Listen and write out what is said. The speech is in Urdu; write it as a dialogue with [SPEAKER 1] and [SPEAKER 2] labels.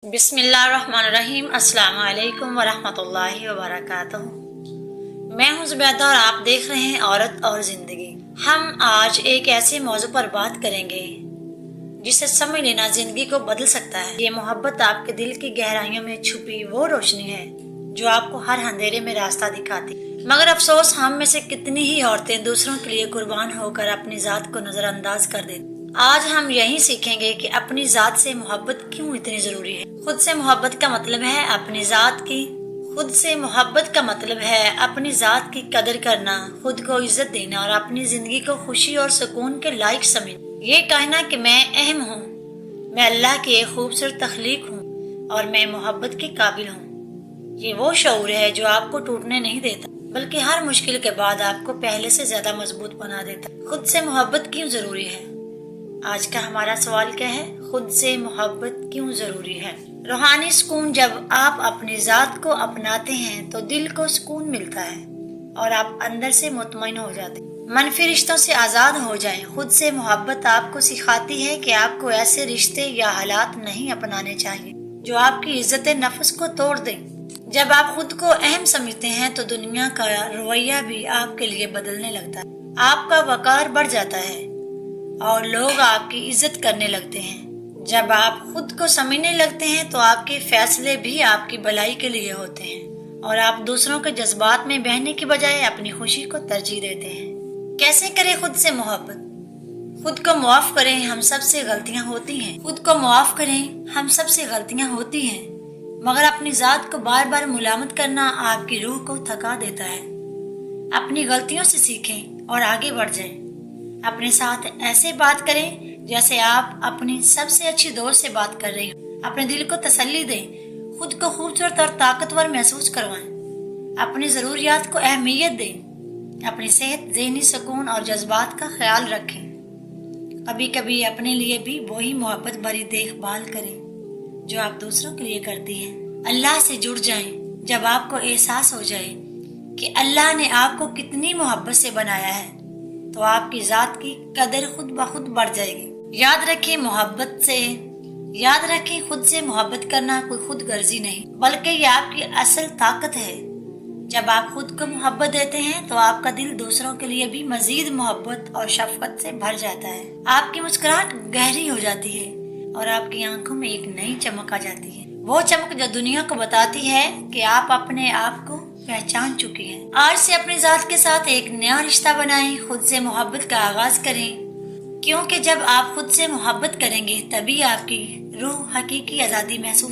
[SPEAKER 1] بسم اللہ الرحمن الرحیم۔ السلام علیکم ورحمۃ اللہ وبرکاتہ۔ میں ہوں زبیدہ اور آپ دیکھ رہے ہیں عورت اور زندگی۔ ہم آج ایک ایسے موضوع پر بات کریں گے جسے سمجھ لینا زندگی کو بدل سکتا ہے۔ یہ محبت آپ کے دل کی گہرائیوں میں چھپی وہ روشنی ہے جو آپ کو ہر اندھیرے میں راستہ دکھاتی، مگر افسوس ہم میں سے کتنی ہی عورتیں دوسروں کے لیے قربان ہو کر اپنی ذات کو نظر انداز کر دیتی۔ آج ہم یہی سیکھیں گے کہ اپنی ذات سے محبت کیوں اتنی ضروری ہے۔ خود سے محبت کا مطلب ہے اپنی ذات کی خود سے محبت کا مطلب ہے اپنی ذات کی قدر کرنا، خود کو عزت دینا اور اپنی زندگی کو خوشی اور سکون کے لائق سمجھنا۔ یہ کہنا کہ میں اہم ہوں، میں اللہ کی ایک خوبصورت تخلیق ہوں اور میں محبت کے قابل ہوں، یہ وہ شعور ہے جو آپ کو ٹوٹنے نہیں دیتا بلکہ ہر مشکل کے بعد آپ کو پہلے سے زیادہ مضبوط بنا دیتا۔ خود سے محبت کیوں ضروری ہے؟ آج کا ہمارا سوال کیا ہے؟ خود سے محبت کیوں ضروری ہے؟ روحانی سکون۔ جب آپ اپنی ذات کو اپناتے ہیں تو دل کو سکون ملتا ہے اور آپ اندر سے مطمئن ہو جاتے ہیں، منفی رشتوں سے آزاد ہو جائیں۔ خود سے محبت آپ کو سکھاتی ہے کہ آپ کو ایسے رشتے یا حالات نہیں اپنانے چاہیے جو آپ کی عزت نفس کو توڑ دیں۔ جب آپ خود کو اہم سمجھتے ہیں تو دنیا کا رویہ بھی آپ کے لیے بدلنے لگتا ہے، آپ کا وقار بڑھ جاتا ہے اور لوگ آپ کی عزت کرنے لگتے ہیں۔ جب آپ خود کو سمجھنے لگتے ہیں تو آپ کے فیصلے بھی آپ کی بھلائی کے لیے ہوتے ہیں اور آپ دوسروں کے جذبات میں بہنے کی بجائے اپنی خوشی کو ترجیح دیتے ہیں۔ کیسے کریں خود سے محبت؟ خود کو معاف کریں، ہم سب سے غلطیاں ہوتی ہیں۔ خود کو معاف کریں، ہم سب سے غلطیاں ہوتی ہیں، مگر اپنی ذات کو بار بار ملامت کرنا آپ کی روح کو تھکا دیتا ہے۔ اپنی غلطیوں سے سیکھیں اور آگے بڑھ جائیں۔ اپنے ساتھ ایسے بات کریں جیسے آپ اپنی سب سے اچھی دوست سے بات کر رہے ہوں۔ اپنے دل کو تسلی دیں، خود کو خوبصورت اور طاقتور محسوس کروائیں، اپنی ضروریات کو اہمیت دیں، اپنی صحت، ذہنی سکون اور جذبات کا خیال رکھیں۔ کبھی کبھی اپنے لیے بھی وہی محبت بھری دیکھ بھال کریں جو آپ دوسروں کے لیے کرتی ہیں۔ اللہ سے جڑ جائیں۔ جب آپ کو احساس ہو جائے کہ اللہ نے آپ کو کتنی محبت سے بنایا ہے تو آپ کی ذات کی قدر خود بخود بڑھ جائے گی۔ یاد رکھیں خود سے محبت کرنا کوئی خود غرضی نہیں بلکہ یہ آپ کی اصل طاقت ہے۔ جب آپ خود کو محبت دیتے ہیں تو آپ کا دل دوسروں کے لیے بھی مزید محبت اور شفقت سے بھر جاتا ہے۔ آپ کی مسکراہٹ گہری ہو جاتی ہے اور آپ کی آنکھوں میں ایک نئی چمک آ جاتی ہے، وہ چمک جو دنیا کو بتاتی ہے کہ آپ اپنے آپ کو پہچان چکی ہیں۔ آج سے اپنی ذات کے ساتھ ایک نیا رشتہ بنائیں، خود سے محبت کا آغاز کریں، کیونکہ جب آپ خود سے محبت کریں گے تبھی آپ کی روح حقیقی آزادی محسوس